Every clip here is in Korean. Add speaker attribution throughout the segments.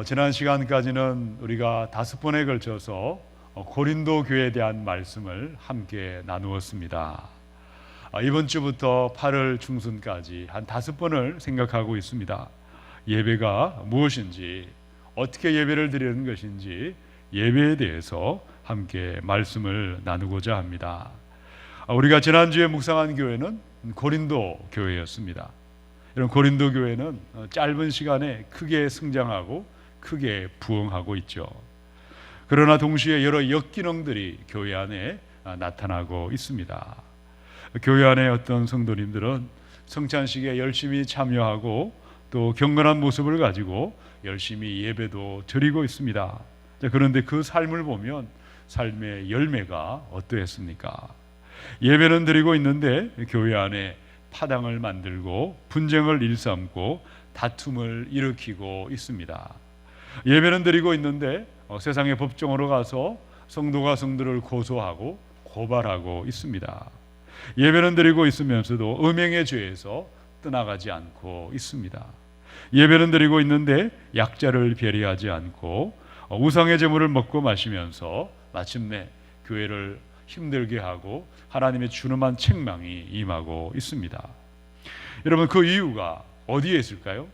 Speaker 1: 지난 시간까지는 우리가 5번에 걸쳐서 고린도 교회에 대한 말씀을 함께 나누었습니다. 이번 주부터 8월 중순까지 한 5번을 생각하고 있습니다. 예배가 무엇인지, 어떻게 예배를 드리는 것인지, 예배에 대해서 함께 말씀을 나누고자 합니다. 우리가 지난주에 묵상한 교회는 고린도 교회였습니다. 이런 고린도 교회는 짧은 시간에 크게 성장하고 크게 부흥하고 있죠. 그러나 동시에 여러 역기능들이 교회 안에 나타나고 있습니다. 교회 안에 어떤 성도님들은 성찬식에 열심히 참여하고 또 경건한 모습을 가지고 열심히 예배도 드리고 있습니다. 그런데 그 삶을 보면 삶의 열매가 어떠했습니까? 예배는 드리고 있는데 교회 안에 파당을 만들고 분쟁을 일삼고 다툼을 일으키고 있습니다. 예배는 드리고 있는데 세상의 법정으로 가서 성도가 성도를 고소하고 고발하고 있습니다. 예배는 드리고 있으면서도 음행의 죄에서 떠나가지 않고 있습니다. 예배는 드리고 있는데 약자를 배려하지 않고 우상의 제물을 먹고 마시면서 마침내 교회를 힘들게 하고 하나님의 준엄한 책망이 임하고 있습니다. 여러분, 그 이유가 어디에 있을까요?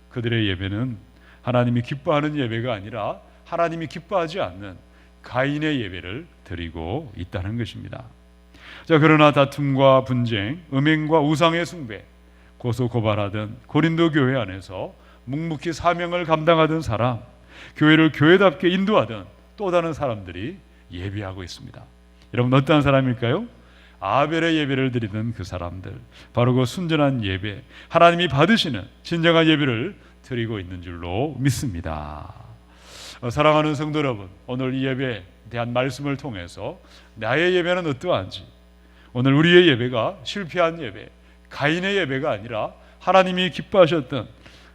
Speaker 1: 그들의 예배는 하나님이 기뻐하는 예배가 아니라 하나님이 기뻐하지 않는 가인의 예배를 드리고 있다는 것입니다. 그러나 다툼과 분쟁, 음행과 우상의 숭배, 고소고발하던 고린도 교회 안에서 묵묵히 사명을 감당하던 사람, 교회를 교회답게 인도하던 또 다른 사람들이 예배하고 있습니다. 여러분, 어떠한 사람일까요? 아벨의 예배를 드리던 그 사람들, 바로 그 순전한 예배, 하나님이 받으시는 진정한 예배를 드리고 있는 줄로 믿습니다. 사랑하는 성도 여러분, 오늘 이 예배에 대한 말씀을 통해서 나의 예배는 어떠한지, 오늘 우리의 예배가 실패한 예배, 가인의 예배가 아니라 하나님이 기뻐하셨던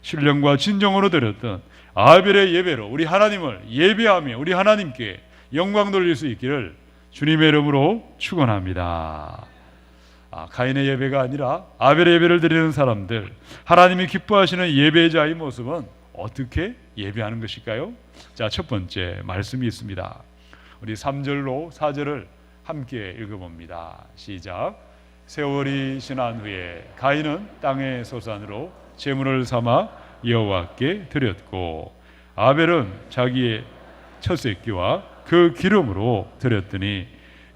Speaker 1: 신령과 진정으로 드렸던 아벨의 예배로 우리 하나님을 예배하며 우리 하나님께 영광 돌릴 수 있기를 주님의 이름으로 축원합니다. 가인의 예배가 아니라 아벨의 예배를 드리는 사람들, 하나님이 기뻐하시는 예배자의 모습은 어떻게 예배하는 것일까요? 첫 번째 말씀이 있습니다. 우리 3절로 4절을 함께 읽어봅니다. 시작. 세월이 지난 후에 가인은 땅의 소산으로 제물을 삼아 여호와께 드렸고, 아벨은 자기의 첫 새끼와 그 기름으로 드렸더니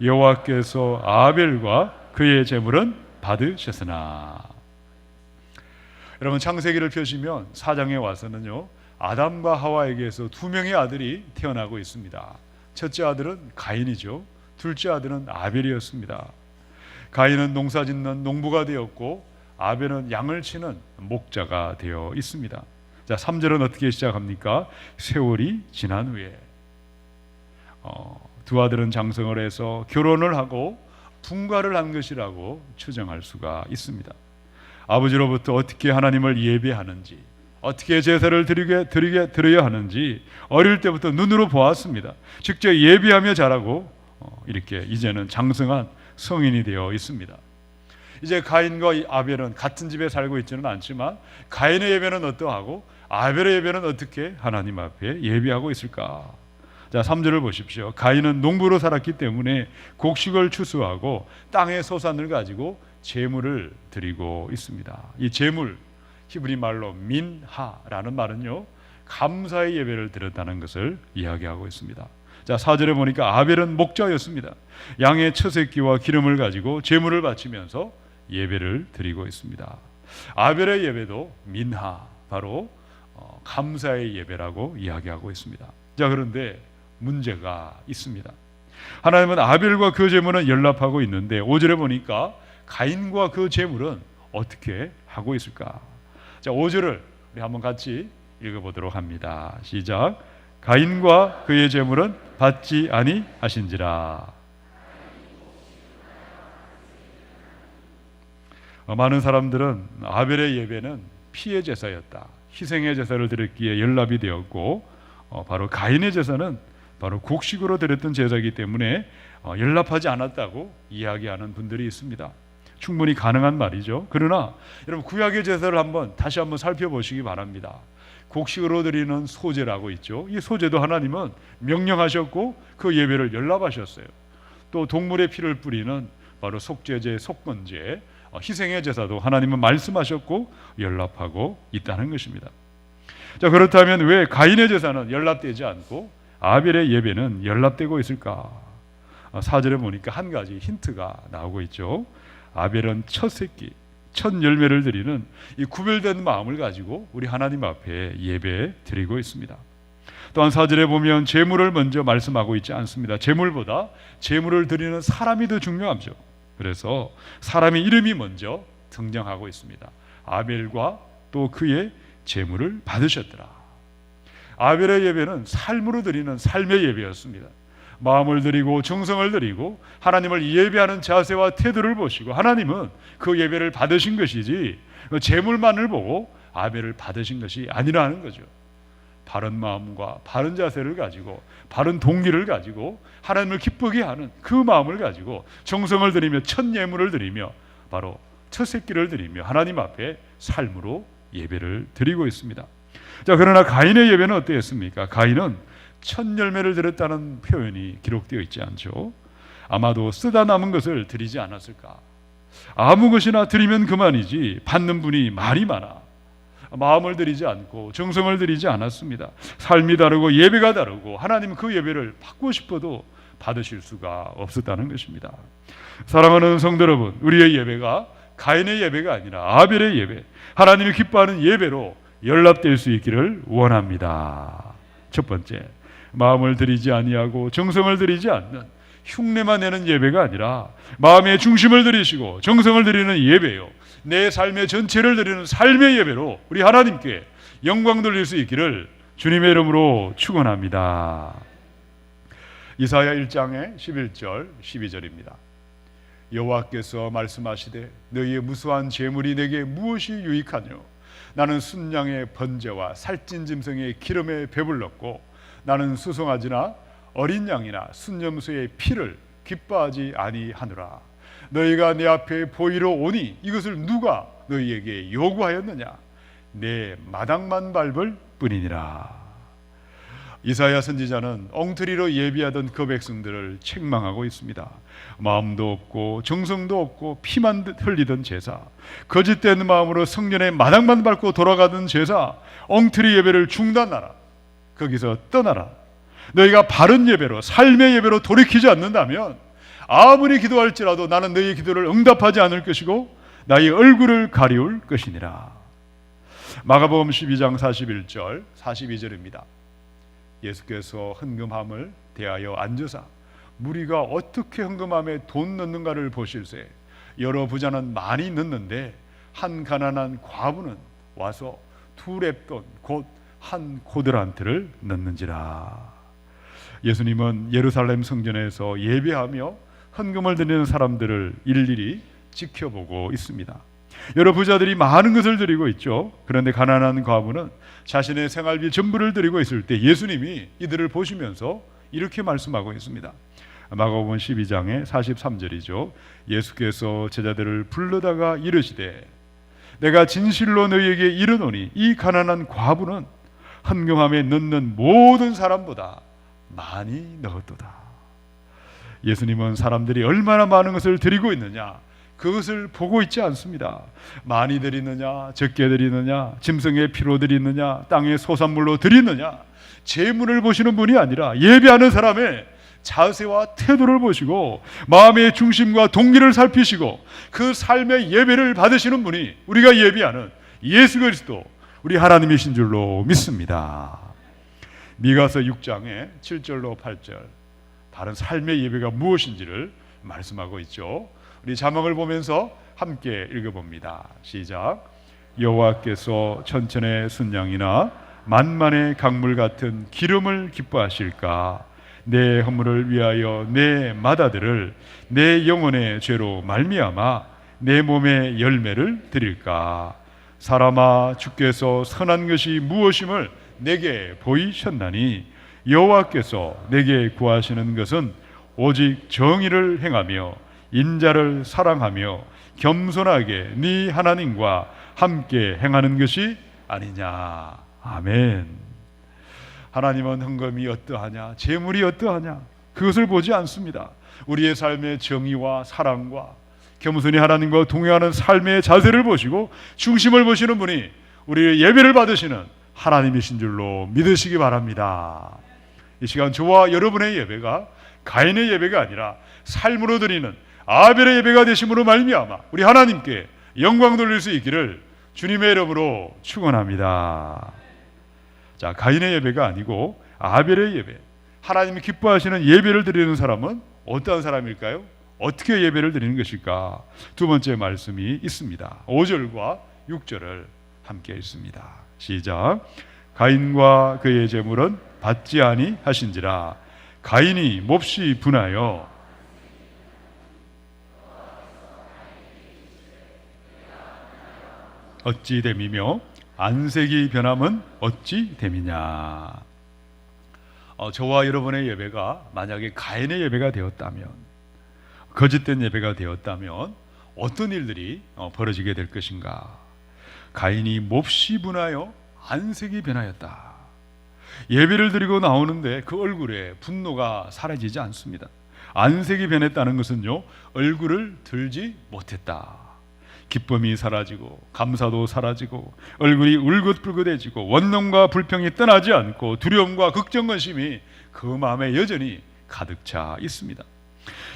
Speaker 1: 여호와께서 아벨과 그의 제물은 받으셨으나. 여러분, 창세기를 펴시면 4장에 와서는요, 아담과 하와에게서 2명의 아들이 태어나고 있습니다. 첫째 아들은 가인이죠. 둘째 아들은 아벨이었습니다. 가인은 농사짓는 농부가 되었고, 아벨은 양을 치는 목자가 되어 있습니다. 3절은 어떻게 시작합니까? 세월이 지난 후에 두 아들은 장성을 해서 결혼을 하고 분가를 한 것이라고 추정할 수가 있습니다. 아버지로부터 어떻게 하나님을 예배하는지, 어떻게 제사를 드려야 하는지 어릴 때부터 눈으로 보았습니다. 직접 예배하며 자라고 이렇게 이제는 장성한 성인이 되어 있습니다. 이제 가인과 아벨은 같은 집에 살고 있지는 않지만 가인의 예배는 어떠하고 아벨의 예배는 어떻게 하나님 앞에 예배하고 있을까? 3절을 보십시오. 가인은 농부로 살았기 때문에 곡식을 추수하고 땅의 소산을 가지고 제물을 드리고 있습니다. 이 제물, 히브리 말로 민하라는 말은요, 감사의 예배를 드렸다는 것을 이야기하고 있습니다. 4절에 보니까 아벨은 목자였습니다. 양의 첫 새끼와 기름을 가지고 제물을 바치면서 예배를 드리고 있습니다. 아벨의 예배도 민하, 바로 감사의 예배라고 이야기하고 있습니다. 그런데 문제가 있습니다. 하나님은 아벨과 그 제물은 연락하고 있는데 5절에 보니까 가인과 그 제물은 어떻게 하고 있을까? 5절을 우리 한번 같이 읽어보도록 합니다. 시작. 가인과 그의 제물은 받지 아니하신지라. 많은 사람들은 아벨의 예배는 피의 제사였다, 희생의 제사를 드렸기에 연락이 되었고, 바로 가인의 제사는 바로 곡식으로 드렸던 제사이기 때문에 연락하지 않았다고 이야기하는 분들이 있습니다. 충분히 가능한 말이죠. 그러나 여러분 구약의 제사를 다시 한번 살펴보시기 바랍니다. 곡식으로 드리는 소제라고 있죠. 이 소제도 하나님은 명령하셨고 그 예배를 연락하셨어요. 또 동물의 피를 뿌리는 바로 속죄제, 속건제, 희생의 제사도 하나님은 말씀하셨고 연락하고 있다는 것입니다. 자, 그렇다면 왜 가인의 제사는 연락되지 않고 아벨의 예배는 연락되고 있을까? 4절에 보니까 한 가지 힌트가 나오고 있죠. 아벨은 첫 새끼, 첫 열매를 드리는 이 구별된 마음을 가지고 우리 하나님 앞에 예배 드리고 있습니다. 또한 4절에 보면 제물을 먼저 말씀하고 있지 않습니다. 제물보다 제물을 드리는 사람이 더 중요하죠. 그래서 사람의 이름이 먼저 등장하고 있습니다. 아벨과 또 그의 제물을 받으셨더라. 아벨의 예배는 삶으로 드리는 삶의 예배였습니다. 마음을 드리고 정성을 드리고 하나님을 예배하는 자세와 태도를 보시고 하나님은 그 예배를 받으신 것이지 제물만을 보고 아벨을 받으신 것이 아니라는 거죠. 바른 마음과 바른 자세를 가지고 바른 동기를 가지고 하나님을 기쁘게 하는 그 마음을 가지고 정성을 드리며 첫 예물을 드리며 바로 첫 새끼를 드리며 하나님 앞에 삶으로 예배를 드리고 있습니다. 자, 그러나 가인의 예배는 어땠습니까? 가인은 첫 열매를 드렸다는 표현이 기록되어 있지 않죠. 아마도 쓰다 남은 것을 드리지 않았을까. 아무 것이나 드리면 그만이지 받는 분이 말이 많아 마음을 드리지 않고 정성을 드리지 않았습니다. 삶이 다르고 예배가 다르고 하나님은 그 예배를 받고 싶어도 받으실 수가 없었다는 것입니다. 사랑하는 성도 여러분, 우리의 예배가 가인의 예배가 아니라 아벨의 예배, 하나님이 기뻐하는 예배로 연락될 수 있기를 원합니다. 첫 번째, 마음을 드리지 아니하고 정성을 드리지 않는 흉내만 내는 예배가 아니라 마음의 중심을 드리시고 정성을 드리는 예배요, 내 삶의 전체를 드리는 삶의 예배로 우리 하나님께 영광 돌릴 수 있기를 주님의 이름으로 축원합니다. 이사야 1장의 11절 12절입니다. 여호와께서 말씀하시되 너희의 무수한 재물이 내게 무엇이 유익하뇨? 나는 순양의 번제와 살찐 짐승의 기름에 배불렀고 나는 수송아지나 어린 양이나 순염소의 피를 기뻐하지 아니하노라. 너희가 내 앞에 보이러 오니 이것을 누가 너희에게 요구하였느냐? 내 마당만 밟을 뿐이니라. 이사야 선지자는 엉터리로 예비하던 그 백성들을 책망하고 있습니다. 마음도 없고 정성도 없고 피만 흘리던 제사, 거짓된 마음으로 성전의 마당만 밟고 돌아가던 제사, 엉터리 예배를 중단하라. 거기서 떠나라. 너희가 바른 예배로, 삶의 예배로 돌이키지 않는다면 아무리 기도할지라도 나는 너희의 기도를 응답하지 않을 것이고 나의 얼굴을 가리울 것이니라. 마가복음 12장 41절 42절입니다. 예수께서 헌금함을 대하여 앉으사 무리가 어떻게 헌금함에 돈 넣는가를 보실세. 여러 부자는 많이 넣는데 한 가난한 과부는 와서 두 렙돈 곧 한 코드란트를 넣는지라. 예수님은 예루살렘 성전에서 예배하며 헌금을 드리는 사람들을 일일이 지켜보고 있습니다. 여러 부자들이 많은 것을 드리고 있죠. 그런데 가난한 과부는 자신의 생활비 전부를 드리고 있을 때 예수님이 이들을 보시면서 이렇게 말씀하고 있습니다. 마가복음 12장의 43절이죠. 예수께서 제자들을 불러다가 이르시되 내가 진실로 너희에게 이르노니 이 가난한 과부는 헌금함에 넣는 모든 사람보다 많이 넣었도다. 예수님은 사람들이 얼마나 많은 것을 드리고 있느냐 그것을 보고 있지 않습니다. 많이 드리느냐 적게 드리느냐 짐승의 피로 드리느냐 땅의 소산물로 드리느냐 재물을 보시는 분이 아니라 예배하는 사람의 자세와 태도를 보시고 마음의 중심과 동기를 살피시고 그 삶의 예배를 받으시는 분이 우리가 예배하는 예수 그리스도 우리 하나님이신 줄로 믿습니다. 미가서 6장의 7절로 8절 바른 삶의 예배가 무엇인지를 말씀하고 있죠. 우리 자막을 보면서 함께 읽어봅니다. 시작. 여호와께서 천천의 순양이나 만만의 강물 같은 기름을 기뻐하실까? 내 허물을 위하여 내 맏아들을 내 영혼의 죄로 말미암아 내 몸의 열매를 드릴까? 사람아 주께서 선한 것이 무엇임을 내게 보이셨나니 여호와께서 내게 구하시는 것은 오직 정의를 행하며 인자를 사랑하며 겸손하게 네 하나님과 함께 행하는 것이 아니냐. 아멘. 하나님은 헌금이 어떠하냐, 재물이 어떠하냐, 그것을 보지 않습니다. 우리의 삶의 정의와 사랑과 겸손히 하나님과 동행하는 삶의 자세를 보시고 중심을 보시는 분이 우리의 예배를 받으시는 하나님이신 줄로 믿으시기 바랍니다. 이 시간 저와 여러분의 예배가 가인의 예배가 아니라 삶으로 드리는 아벨의 예배가 되심으로 말미암아 우리 하나님께 영광 돌릴 수 있기를 주님의 이름으로 축원합니다. 자, 가인의 예배가 아니고 아벨의 예배, 하나님이 기뻐하시는 예배를 드리는 사람은 어떠한 사람일까요? 어떻게 예배를 드리는 것일까? 두 번째 말씀이 있습니다. 5절과 6절을 함께 읽습니다. 시작. 가인과 그의 제물은 받지 아니하신지라. 가인이 몹시 분하여 어찌 됨이며 안색이 변함은 어찌 됨이냐. 저와 여러분의 예배가 만약에 가인의 예배가 되었다면, 거짓된 예배가 되었다면 어떤 일들이 벌어지게 될 것인가. 가인이 몹시 분하여 안색이 변하였다. 예배를 드리고 나오는데 그 얼굴에 분노가 사라지지 않습니다. 안색이 변했다는 것은요, 얼굴을 들지 못했다. 기쁨이 사라지고 감사도 사라지고 얼굴이 울긋불긋해지고 원망과 불평이 떠나지 않고 두려움과 걱정근심이 그 마음에 여전히 가득 차 있습니다.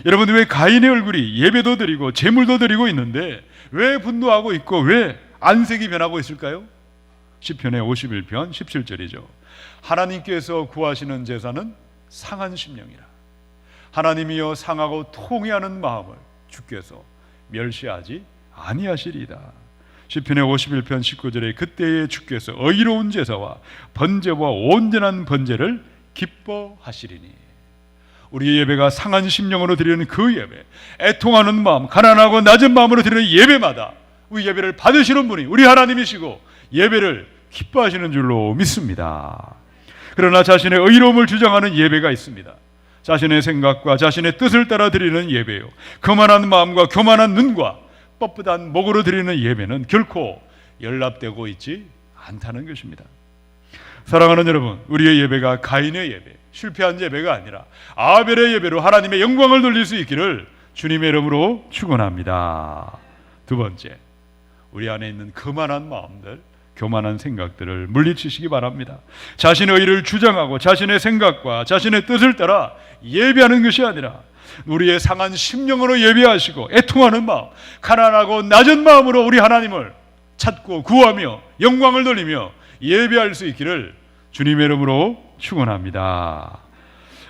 Speaker 1: 여러분, 왜 가인의 얼굴이 예배도 드리고 제물도 드리고 있는데 왜 분노하고 있고 왜 안색이 변하고 있을까요? 시편의 51편 17절이죠. 하나님께서 구하시는 제사는 상한 심령이라. 하나님이여 상하고 통회하는 마음을 주께서 멸시하지 아니하시리이다. 시편의 51편 19절에 그때에 주께서 의로운 제사와 번제와 온전한 번제를 기뻐하시리니. 우리의 예배가 상한 심령으로 드리는 그 예배, 애통하는 마음, 가난하고 낮은 마음으로 드리는 예배마다 우리 예배를 받으시는 분이 우리 하나님이시고 예배를 기뻐하시는 줄로 믿습니다. 그러나 자신의 의로움을 주장하는 예배가 있습니다. 자신의 생각과 자신의 뜻을 따라 드리는 예배요, 거만한 마음과 교만한 눈과 뻣뻣한 목으로 드리는 예배는 결코 연락되고 있지 않다는 것입니다. 사랑하는 여러분, 우리의 예배가 가인의 예배, 실패한 예배가 아니라 아벨의 예배로 하나님의 영광을 돌릴 수 있기를 주님의 이름으로 축원합니다. 두 번째, 우리 안에 있는 거만한 마음들, 교만한 생각들을 물리치시기 바랍니다. 자신의 의를 주장하고 자신의 생각과 자신의 뜻을 따라 예배하는 것이 아니라 우리의 상한 심령으로 예배하시고 애통하는 마음, 가난하고 낮은 마음으로 우리 하나님을 찾고 구하며 영광을 돌리며 예배할 수 있기를 주님의 이름으로 축원합니다.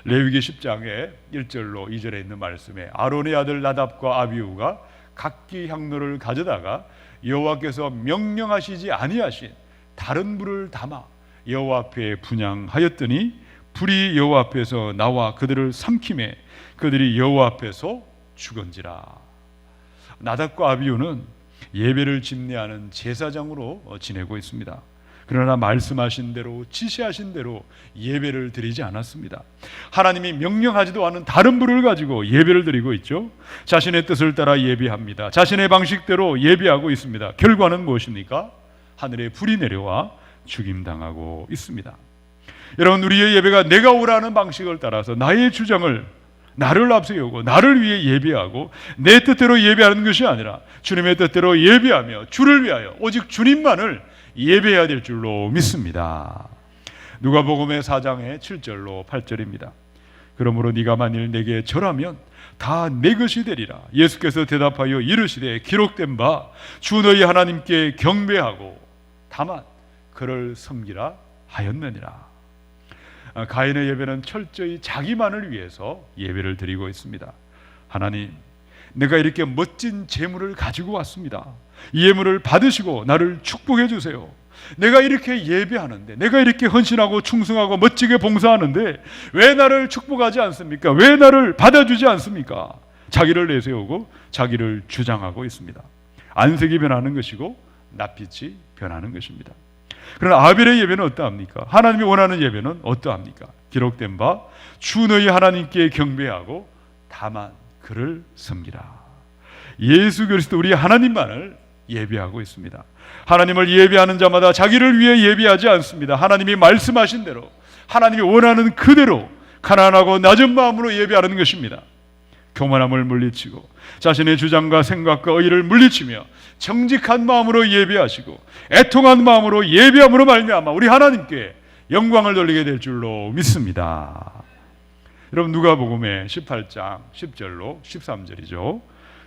Speaker 1: 레위기 10장의 1절로 2절에 있는 말씀에 아론의 아들 나답과 아비후가 각기 향로를 가져다가 여호와께서 명령하시지 아니하신 다른 불을 담아 여호와 앞에 분향하였더니 불이 여호와 앞에서 나와 그들을 삼키매 그들이 여호와 앞에서 죽은지라. 나답과 아비후는 예배를 집례하는 제사장으로 지내고 있습니다. 그러나 말씀하신 대로 지시하신 대로 예배를 드리지 않았습니다. 하나님이 명령하지도 않은 다른 불을 가지고 예배를 드리고 있죠. 자신의 뜻을 따라 예배합니다. 자신의 방식대로 예배하고 있습니다. 결과는 무엇입니까? 하늘에 불이 내려와 죽임당하고 있습니다. 여러분, 우리의 예배가 내가 오라는 방식을 따라서 나의 주장을, 나를 앞세우고 나를 위해 예배하고 내 뜻대로 예배하는 것이 아니라 주님의 뜻대로 예배하며 주를 위하여 오직 주님만을 예배해야 될 줄로 믿습니다. 누가복음의 4장의 7절로 8절입니다. 그러므로 네가 만일 내게 절하면 다 내 것이 되리라. 예수께서 대답하여 이르시되 기록된 바 주 너희 하나님께 경배하고 다만 그를 섬기라 하였느니라. 가인의 예배는 철저히 자기만을 위해서 예배를 드리고 있습니다. 하나님, 내가 이렇게 멋진 재물을 가지고 왔습니다. 이 예물을 받으시고 나를 축복해 주세요. 내가 이렇게 예배하는데, 내가 이렇게 헌신하고 충성하고 멋지게 봉사하는데 왜 나를 축복하지 않습니까? 왜 나를 받아주지 않습니까? 자기를 내세우고 자기를 주장하고 있습니다. 안색이 변하는 것이고 낯빛이 변하는 것입니다. 그러나 아벨의 예배는 어떠합니까? 하나님이 원하는 예배는 어떠합니까? 기록된 바 주 너희 하나님께 경배하고 다만 그를 섬기라. 예수 그리스도 우리 하나님만을 예배하고 있습니다. 하나님을 예배하는 자마다 자기를 위해 예배하지 않습니다. 하나님이 말씀하신 대로, 하나님이 원하는 그대로 가난하고 낮은 마음으로 예배하는 것입니다. 교만함을 물리치고 자신의 주장과 생각과 의의를 물리치며 정직한 마음으로 예배하시고 애통한 마음으로 예배함으로 말미암아 우리 하나님께 영광을 돌리게 될 줄로 믿습니다. 여러분, 누가복음의 18장 10절로 13절이죠.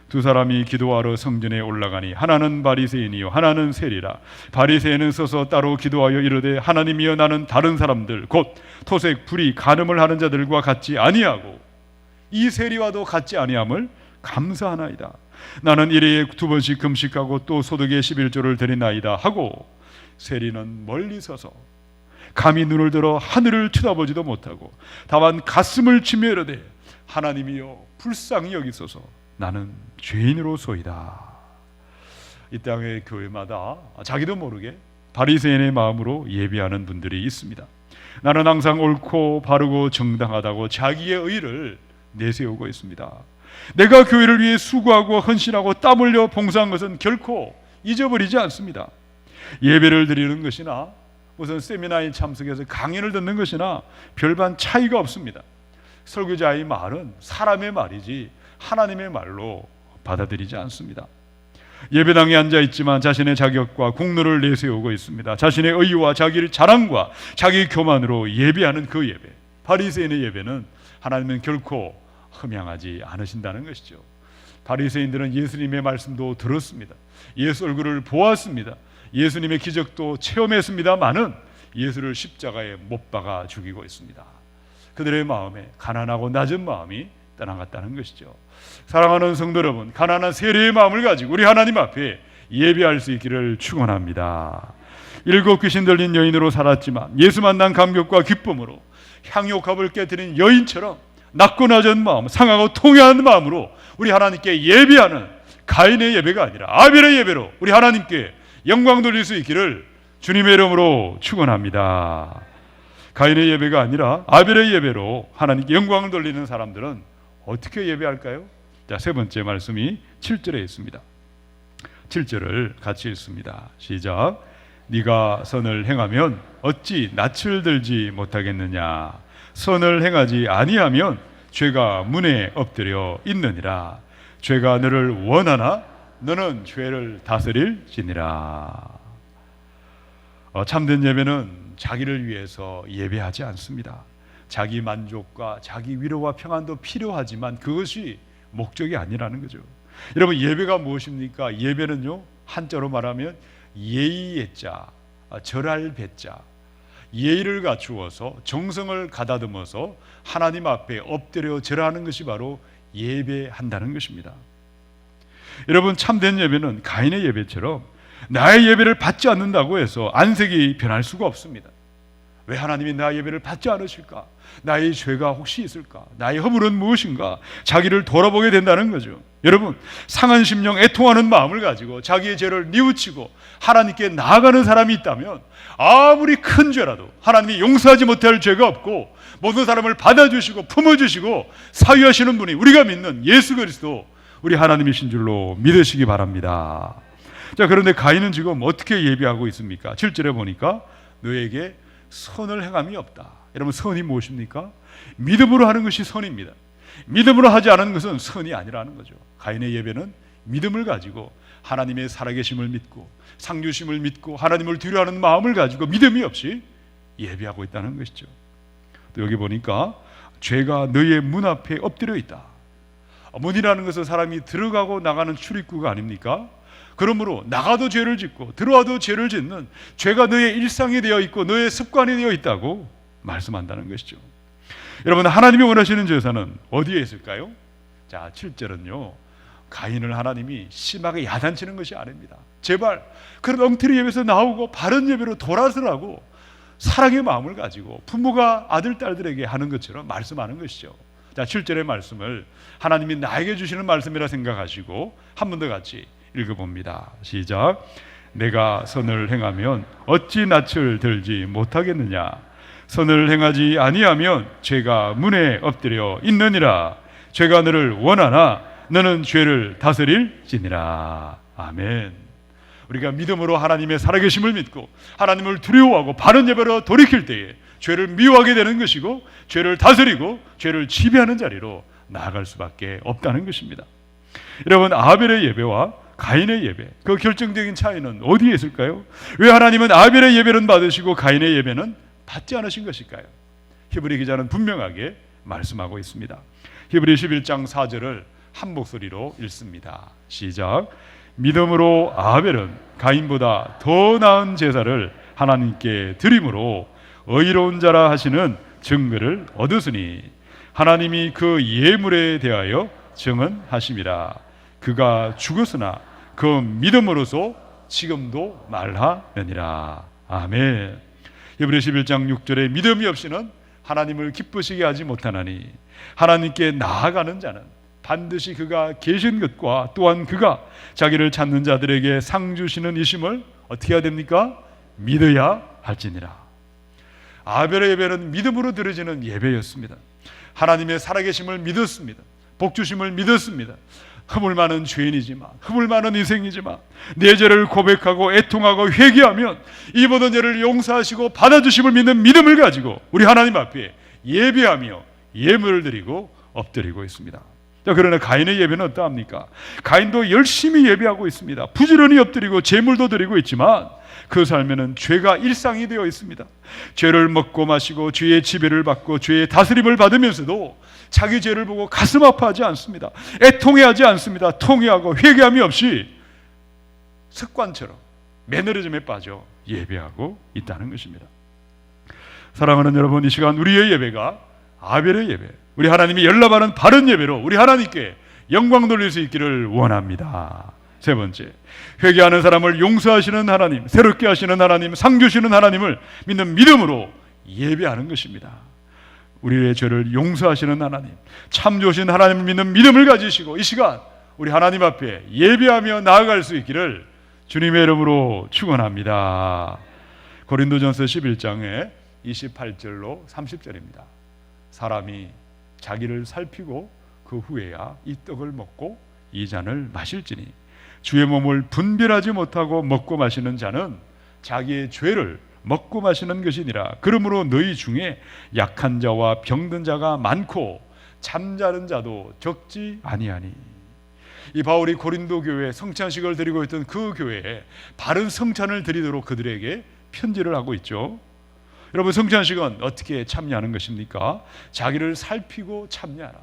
Speaker 1: 두 사람이 기도하러 성전에 올라가니 하나는 바리새인이요 하나는 세리라. 바리새인은 서서 따로 기도하여 이르되 하나님이여, 나는 다른 사람들 곧 토색 불의 간음을 하는 자들과 같지 아니하고 이 세리와도 같지 아니함을 감사하나이다. 나는 일회에 2번씩 금식하고 또 소득의 11조를 드리나이다 하고, 세리는 멀리 서서 감히 눈을 들어 하늘을 쳐다보지도 못하고 다만 가슴을 치며 이르되 하나님이여, 불쌍히 여기소서, 나는 죄인으로소이다. 이 땅의 교회마다 자기도 모르게 바리새인의 마음으로 예배하는 분들이 있습니다. 나는 항상 옳고 바르고 정당하다고 자기의 의를 내세우고 있습니다. 내가 교회를 위해 수고하고 헌신하고 땀 흘려 봉사한 것은 결코 잊어버리지 않습니다. 예배를 드리는 것이나 무슨 세미나에 참석해서 강연을 듣는 것이나 별반 차이가 없습니다. 설교자의 말은 사람의 말이지 하나님의 말로 받아들이지 않습니다. 예배당에 앉아 있지만 자신의 자격과 공로를 내세우고 있습니다. 자신의 의와 자기 자랑과 자기 교만으로 예배하는 그 예배, 바리새인의 예배는 하나님은 결코 흠양하지 않으신다는 것이죠. 바리새인들은 예수님의 말씀도 들었습니다. 예수 얼굴을 보았습니다. 예수님의 기적도 체험했습니다마는 예수를 십자가에 못 박아 죽이고 있습니다. 그들의 마음에 가난하고 낮은 마음이 떠나갔다는 것이죠. 사랑하는 성도 여러분, 가난한 세리의 마음을 가지고 우리 하나님 앞에 예배할 수 있기를 축원합니다. 7 귀신 들린 여인으로 살았지만 예수 만난 감격과 기쁨으로 향유값을 깨뜨린 여인처럼 낮고 낮은 마음, 상하고 통회한 마음으로 우리 하나님께 예배하는 가인의 예배가 아니라 아벨의 예배로 우리 하나님께 영광 돌릴 수 있기를 주님의 이름으로 축원합니다. 가인의 예배가 아니라 아벨의 예배로 하나님께 영광을 돌리는 사람들은 어떻게 예배할까요? 자, 세 번째 말씀이 7절에 있습니다. 7절을 같이 읽습니다. 시작. 네가 선을 행하면 어찌 낯을 들지 못하겠느냐. 선을 행하지 아니하면 죄가 문에 엎드려 있느니라. 죄가 너를 원하나 너는 죄를 다스릴지니라. 참된 예배는 자기를 위해서 예배하지 않습니다. 자기 만족과 자기 위로와 평안도 필요하지만 그것이 목적이 아니라는 거죠. 여러분, 예배가 무엇입니까? 예배는요, 한자로 말하면 예의의 자, 절할 배자, 예의를 갖추어서 정성을 가다듬어서 하나님 앞에 엎드려 절하는 것이 바로 예배한다는 것입니다. 여러분, 참된 예배는 가인의 예배처럼 나의 예배를 받지 않는다고 해서 안색이 변할 수가 없습니다. 왜 하나님이 나의 예배를 받지 않으실까? 나의 죄가 혹시 있을까? 나의 허물은 무엇인가? 자기를 돌아보게 된다는 거죠. 여러분, 상한 심령, 애통하는 마음을 가지고 자기의 죄를 뉘우치고 하나님께 나아가는 사람이 있다면 아무리 큰 죄라도 하나님이 용서하지 못할 죄가 없고 모든 사람을 받아주시고 품어주시고 사유하시는 분이 우리가 믿는 예수 그리스도 우리 하나님이신 줄로 믿으시기 바랍니다. 자, 그런데 가인은 지금 어떻게 예배하고 있습니까? 7절에 보니까 너에게 선을 행함이 없다. 여러분, 선이 무엇입니까? 믿음으로 하는 것이 선입니다. 믿음으로 하지 않은 것은 선이 아니라는 거죠. 가인의 예배는 믿음을 가지고 하나님의 살아계심을 믿고 상주심을 믿고 하나님을 두려워하는 마음을 가지고 믿음이 없이 예배하고 있다는 것이죠. 또 여기 보니까 죄가 너의 문 앞에 엎드려 있다. 문이라는 것은 사람이 들어가고 나가는 출입구가 아닙니까? 그러므로 나가도 죄를 짓고 들어와도 죄를 짓는 죄가 너의 일상이 되어 있고 너의 습관이 되어 있다고 말씀한다는 것이죠. 여러분, 하나님이 원하시는 제사는 어디에 있을까요? 자, 7절은요, 가인을 하나님이 심하게 야단치는 것이 아닙니다. 제발 그런 엉터리 예배에서 나오고 바른 예배로 돌아서라고 사랑의 마음을 가지고 부모가 아들, 딸들에게 하는 것처럼 말씀하는 것이죠. 자, 7절의 말씀을 하나님이 나에게 주시는 말씀이라 생각하시고 한 번 더 같이 읽어봅니다. 시작. 내가 선을 행하면 어찌 낯을 들지 못하겠느냐. 선을 행하지 아니하면 죄가 문에 엎드려 있느니라. 죄가 너를 원하나 너는 죄를 다스릴지니라. 아멘. 우리가 믿음으로 하나님의 살아계심을 믿고 하나님을 두려워하고 바른 예배로 돌이킬 때에 죄를 미워하게 되는 것이고 죄를 다스리고 죄를 지배하는 자리로 나아갈 수밖에 없다는 것입니다. 여러분, 아벨의 예배와 가인의 예배, 그 결정적인 차이는 어디에 있을까요? 왜 하나님은 아벨의 예배는 받으시고 가인의 예배는 받지 않으신 것일까요? 히브리 기자는 분명하게 말씀하고 있습니다. 히브리 11장 4절을 한 목소리로 읽습니다. 시작. 믿음으로 아벨은 가인보다 더 나은 제사를 하나님께 드림으로 의로운 자라 하시는 증거를 얻으시니 하나님이 그 예물에 대하여 증언하심이라. 그가 죽었으나 그 믿음으로서 지금도 말하느니라. 아멘. 히브리 11장 6절에 믿음이 없이는 하나님을 기쁘시게 하지 못하나니 하나님께 나아가는 자는 반드시 그가 계신 것과 또한 그가 자기를 찾는 자들에게 상 주시는 이심을 어떻게 해야 됩니까? 믿어야 할지니라. 아벨의 예배는 믿음으로 드려지는 예배였습니다. 하나님의 살아계심을 믿었습니다. 복주심을 믿었습니다. 허물 많은 죄인이지만, 허물 많은 인생이지만 내 죄를 고백하고 애통하고 회개하면 이 모든 죄를 용서하시고 받아주심을 믿는 믿음을 가지고 우리 하나님 앞에 예배하며 예물을 드리고 엎드리고 있습니다. 자, 그러나 가인의 예배는 어떠합니까? 가인도 열심히 예배하고 있습니다. 부지런히 엎드리고 제물도 드리고 있지만 그 삶에는 죄가 일상이 되어 있습니다. 죄를 먹고 마시고 죄의 지배를 받고 죄의 다스림을 받으면서도 자기 죄를 보고 가슴 아파하지 않습니다. 애통해하지 않습니다. 통회하고 회개함이 없이 습관처럼 매너리즘에 빠져 예배하고 있다는 것입니다. 사랑하는 여러분, 이 시간 우리의 예배가 아벨의 예배, 우리 하나님이 연락하는 바른 예배로 우리 하나님께 영광 돌릴 수 있기를 원합니다. 세 번째, 회개하는 사람을 용서하시는 하나님, 새롭게 하시는 하나님, 상 주시는 하나님을 믿는 믿음으로 예배하는 것입니다. 우리의 죄를 용서하시는 하나님, 참 좋으신 하나님을 믿는 믿음을 가지시고 이 시간 우리 하나님 앞에 예배하며 나아갈 수 있기를 주님의 이름으로 축원합니다. 고린도전서 11장에 28절로 30절입니다. 사람이 자기를 살피고 그 후에야 이 떡을 먹고 이 잔을 마실지니 주의 몸을 분별하지 못하고 먹고 마시는 자는 자기의 죄를 먹고 마시는 것이니라. 그러므로 너희 중에 약한 자와 병든 자가 많고 잠자는 자도 적지 아니하니. 이 바울이 고린도 교회에 성찬식을 드리고 있던 그 교회에 바른 성찬을 드리도록 그들에게 편지를 하고 있죠. 여러분, 성찬식은 어떻게 참여하는 것입니까? 자기를 살피고 참여하라.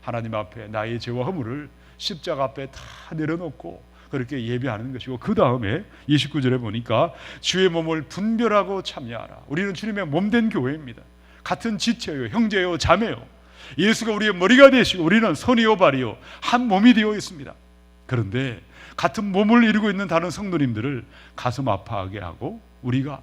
Speaker 1: 하나님 앞에 나의 죄와 허물을 십자가 앞에 다 내려놓고 그렇게 예배하는 것이고, 그 다음에 29절에 보니까 주의 몸을 분별하고 참여하라. 우리는 주님의 몸된 교회입니다. 같은 지체요, 형제요, 자매요. 예수가 우리의 머리가 되시고 우리는 손이요 발이요 한 몸이 되어 있습니다. 그런데 같은 몸을 이루고 있는 다른 성도님들을 가슴 아파하게 하고 우리가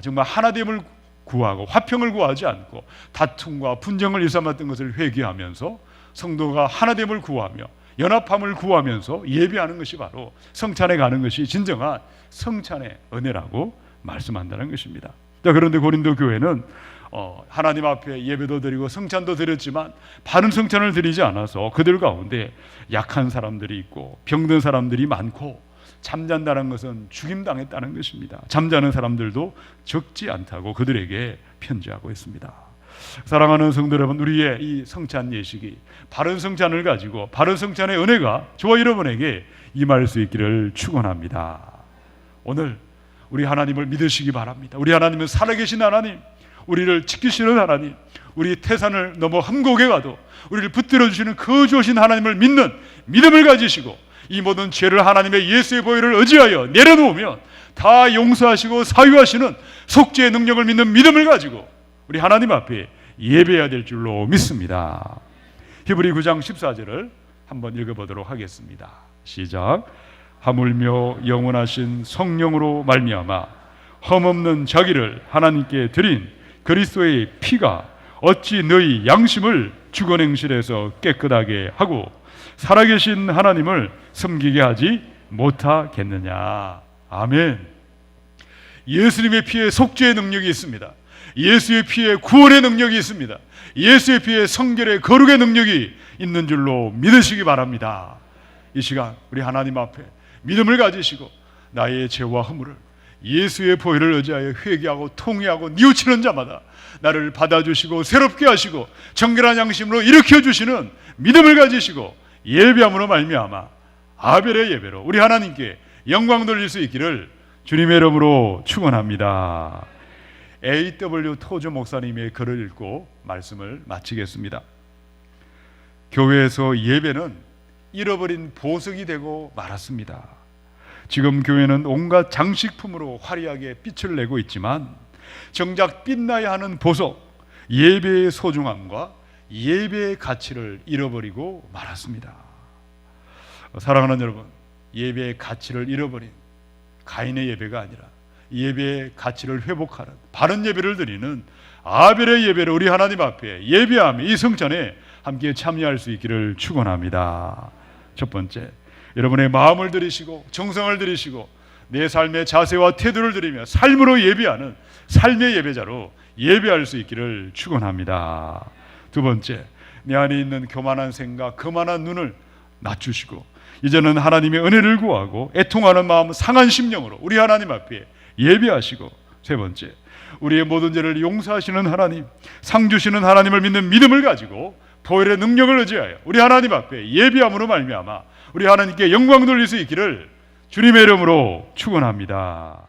Speaker 1: 정말 하나됨을 구하고 화평을 구하지 않고 다툼과 분쟁을 일삼았던 것을 회개하면서 성도가 하나됨을 구하며 연합함을 구하면서 예배하는 것이 바로 성찬에 가는 것이 진정한 성찬의 은혜라고 말씀한다는 것입니다. 자, 그런데 고린도 교회는 하나님 앞에 예배도 드리고 성찬도 드렸지만 바른 성찬을 드리지 않아서 그들 가운데 약한 사람들이 있고 병든 사람들이 많고 잠잔다는 것은 죽임당했다는 것입니다. 잠자는 사람들도 적지 않다고 그들에게 편지하고 있습니다. 사랑하는 성도 여러분, 우리의 이 성찬 예식이 바른 성찬을 가지고 바른 성찬의 은혜가 저와 여러분에게 임할 수 있기를 축원합니다. 오늘 우리 하나님을 믿으시기 바랍니다. 우리 하나님은 살아계신 하나님, 우리를 지키시는 하나님, 우리 태산을 넘어 험곡에 가도 우리를 붙들어 주시는 거주하신 하나님을 믿는 믿음을 가지시고 이 모든 죄를 하나님의 예수의 보혈을 의지하여 내려놓으면 다 용서하시고 사유하시는 속죄의 능력을 믿는 믿음을 가지고 우리 하나님 앞에 예배해야 될 줄로 믿습니다. 히브리 9장 14절을 한번 읽어보도록 하겠습니다. 시작. 하물며 영원하신 성령으로 말미암아 흠없는 자기를 하나님께 드린 그리스도의 피가 어찌 너희 양심을 주거냉실에서 깨끗하게 하고 살아계신 하나님을 섬기게 하지 못하겠느냐. 아멘. 예수님의 피에 속죄의 능력이 있습니다. 예수의 피에 구원의 능력이 있습니다. 예수의 피에 성결의 거룩의 능력이 있는 줄로 믿으시기 바랍니다. 이 시간 우리 하나님 앞에 믿음을 가지시고 나의 죄와 허물을 예수의 보혈을 의지하여 회개하고 통회하고 뉘우치는 자마다 나를 받아주시고 새롭게 하시고 정결한 양심으로 일으켜주시는 믿음을 가지시고 예배함으로 말미암아 아벨의 예배로 우리 하나님께 영광 돌릴 수 있기를 주님의 이름으로 축원합니다. A.W. 토저 목사님의 글을 읽고 말씀을 마치겠습니다. 교회에서 예배는 잃어버린 보석이 되고 말았습니다. 지금 교회는 온갖 장식품으로 화려하게 빛을 내고 있지만 정작 빛나야 하는 보석, 예배의 소중함과 예배의 가치를 잃어버리고 말았습니다. 사랑하는 여러분, 예배의 가치를 잃어버린 가인의 예배가 아니라 예배의 가치를 회복하는 바른 예배를 드리는 아벨의 예배를 우리 하나님 앞에 예배하며 이 성찬에 함께 참여할 수 있기를 축원합니다. 첫 번째, 여러분의 마음을 들이시고 정성을 들이시고 내 삶의 자세와 태도를 들이며 삶으로 예배하는 삶의 예배자로 예배할 수 있기를 축원합니다. 두 번째, 내 안에 있는 교만한 생각, 거만한 눈을 낮추시고 이제는 하나님의 은혜를 구하고 애통하는 마음, 상한 심령으로 우리 하나님 앞에 예배하시고 세 번째, 우리의 모든 죄를 용서하시는 하나님, 상 주시는 하나님을 믿는 믿음을 가지고 보혈의 능력을 의지하여 우리 하나님 앞에 예배함으로 말미암아 우리 하나님께 영광 돌릴 수 있기를 주님의 이름으로 축원합니다.